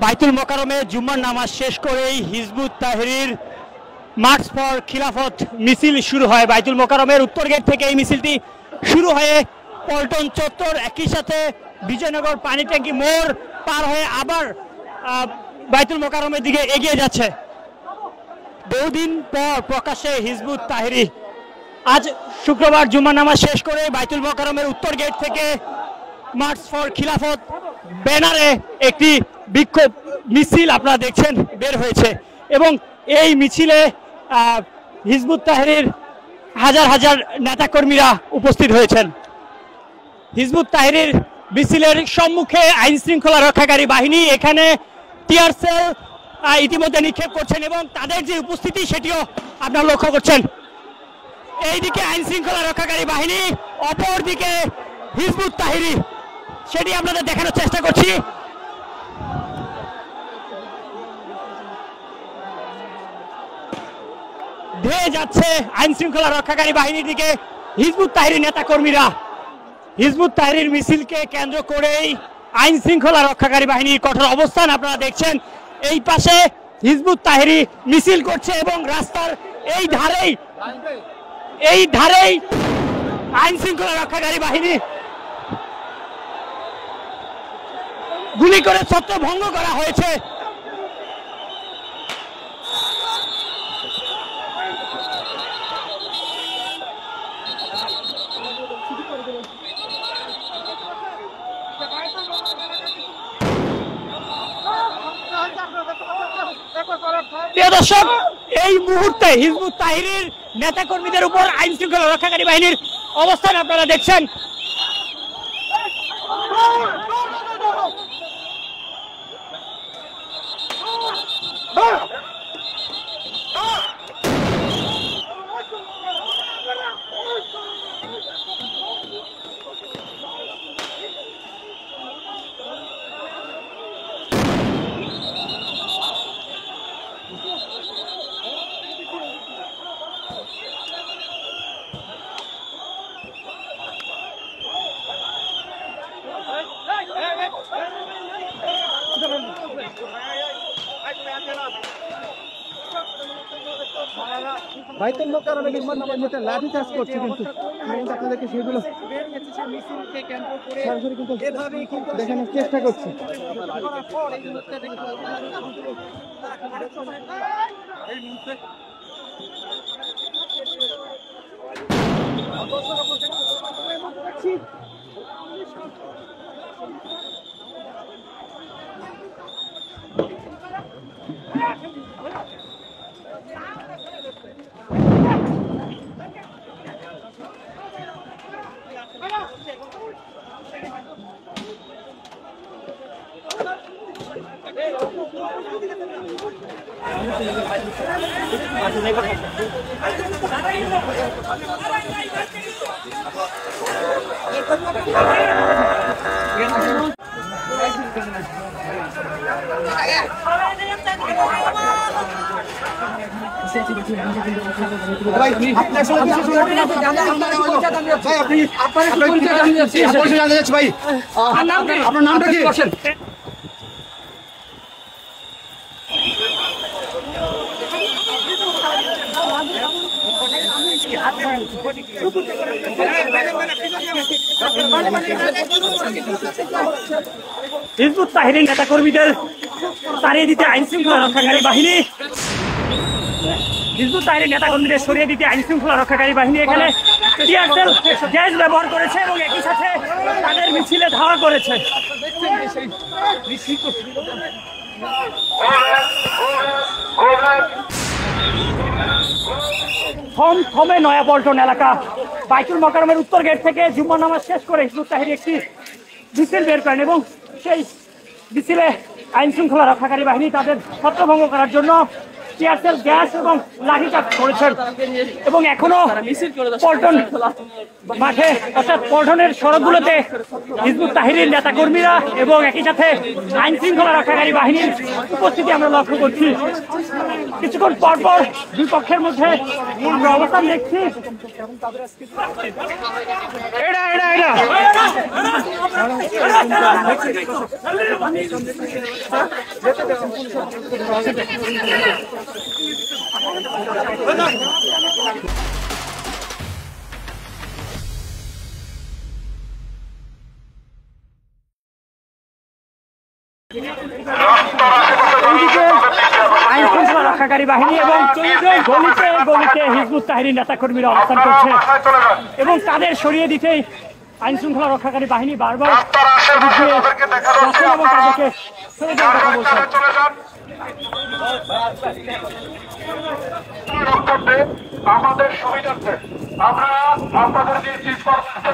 বাইতুল মোকাররমে জুম্মার নামাজ শেষ করেই হিজবুত তাহরীর মার্চ ফর খিলাফত মিছিল শুরু হয়। বাইতুল মোকাররমের উত্তর গেট থেকে এই মিছিলটি শুরু হয়ে পল্টন চত্বর, একই সাথে বিজয়নগর পানি ট্যাঙ্কি মোড় পার হয়ে আবার বাইতুল মোকাররমের দিকে এগিয়ে যাচ্ছে। বহুদিন পর প্রকাশ্যে হিজবুত তাহরীর আজ শুক্রবার জুম্মার নামাজ শেষ করে বাইতুল মোকাররমের উত্তর গেট থেকে মার্চ ফর খিলাফত ব্যানারে একটি বিক্ষোভ মিছিল আপনারা দেখছেন বের হয়েছে এবং এই মিছিলে হিজবুত তাহরীর হাজার হাজার নেতাকর্মীরা উপস্থিত হয়েছেন। হিজবুত তাহরীর মিছিলের সম্মুখে আইন শৃঙ্খলা রক্ষাকারী বাহিনী এখানে টিয়ার সেল ইতিমধ্যে নিক্ষেপ করছেন এবং তাদের যে উপস্থিতি সেটিও আপনারা লক্ষ্য করছেন। এইদিকে আইন শৃঙ্খলা রক্ষাকারী বাহিনী, অপরদিকে হিজবুত তাহরীর, সেটি আপনাদের দেখানোর চেষ্টা করছি। ধেয়ে যাচ্ছে আইন শৃঙ্খলা রক্ষাকারী বাহিনীর দিকে হিজবুত তাহরীর নেতা কর্মীরা। হিজবুত তাহরীর মিছিলকে কেন্দ্র করেই আইন শৃঙ্খলা রক্ষাকারী বাহিনীর কঠোর অবস্থান আপনারা দেখছেন। এই পাশে হিজবুত তাহরীর মিছিল করছে এবং রাস্তার এই ধারেই আইন শৃঙ্খলা রক্ষাকারী বাহিনী গুলি করে ছত্রভঙ্গ করা হয়েছে। প্রিয় দর্শক, এই মুহূর্তে হিজবুত তাহরীর নেতাকর্মীদের উপর আইন শৃঙ্খলা রক্ষাকারী বাহিনীর অবস্থান আপনারা দেখছেন। বাইতুল মোকাররমে নির্মাণ লাঠি চার্জ করছে, কিন্তু আপনাদেরকে সেগুলো সরাসরি কিন্তু দেখানোর চেষ্টা করছি। আপনার নামটা কি? হিজবুত তাহরীর নেতাকর্মীদের তাড়িয়ে দিতে আইন শৃঙ্খলা রক্ষাকারী বাহিনী, হিজবুত তাহরীর নেতাকর্মীদের সরিয়ে দিতে আইন শৃঙ্খলা রক্ষাকারী বাহিনী এখানে টিয়ার সেল গ্যাস ব্যবহার করেছে এবং একই সাথে তাদের মিছিলে ধাওয়া করেছে। থমথমে নয়াপল্টন এলাকা। বাইতুল মোকাররমের উত্তর গেট থেকে জুম্মার নামাজ শেষ করে হিজবুত তাহরীর একটি মিছিল বের করেন এবং সেই মিছিলে আইন শৃঙ্খলা রক্ষাকারী বাহিনী তাদের ছত্রভঙ্গ করার জন্য টিয়ারশেল গ্যাস এবং লাঠিচার্জ করেছেন এবং এখনো পল্টন মাঠে অর্থাৎ পল্টনের সড়কগুলোতে হিজবুত তাহরির নেতাকর্মীরা এবং একই সাথে আইন শৃঙ্খলা রক্ষাকারী বাহিনীর উপস্থিতি আমরা লক্ষ্য করছি। কিছুক্ষণ পরপর দুই পক্ষের মধ্যে আমরা অবস্থান দেখছি। আইন শৃঙ্খলা রক্ষাকারী বাহিনী এবং গলিতে গলিতে হিজবুত তাহরির নেতাকর্মীরা অবস্থান করছে এবং তাদের সরিয়ে দিতেই আইন শৃঙ্খলা রক্ষাকারী বাহিনী বারবার এবং তাদেরকে সরে যাওয়ার কথা বলছে। আমাদের সুবিধার্থে আমরা আপনাদের যে চিজ করতে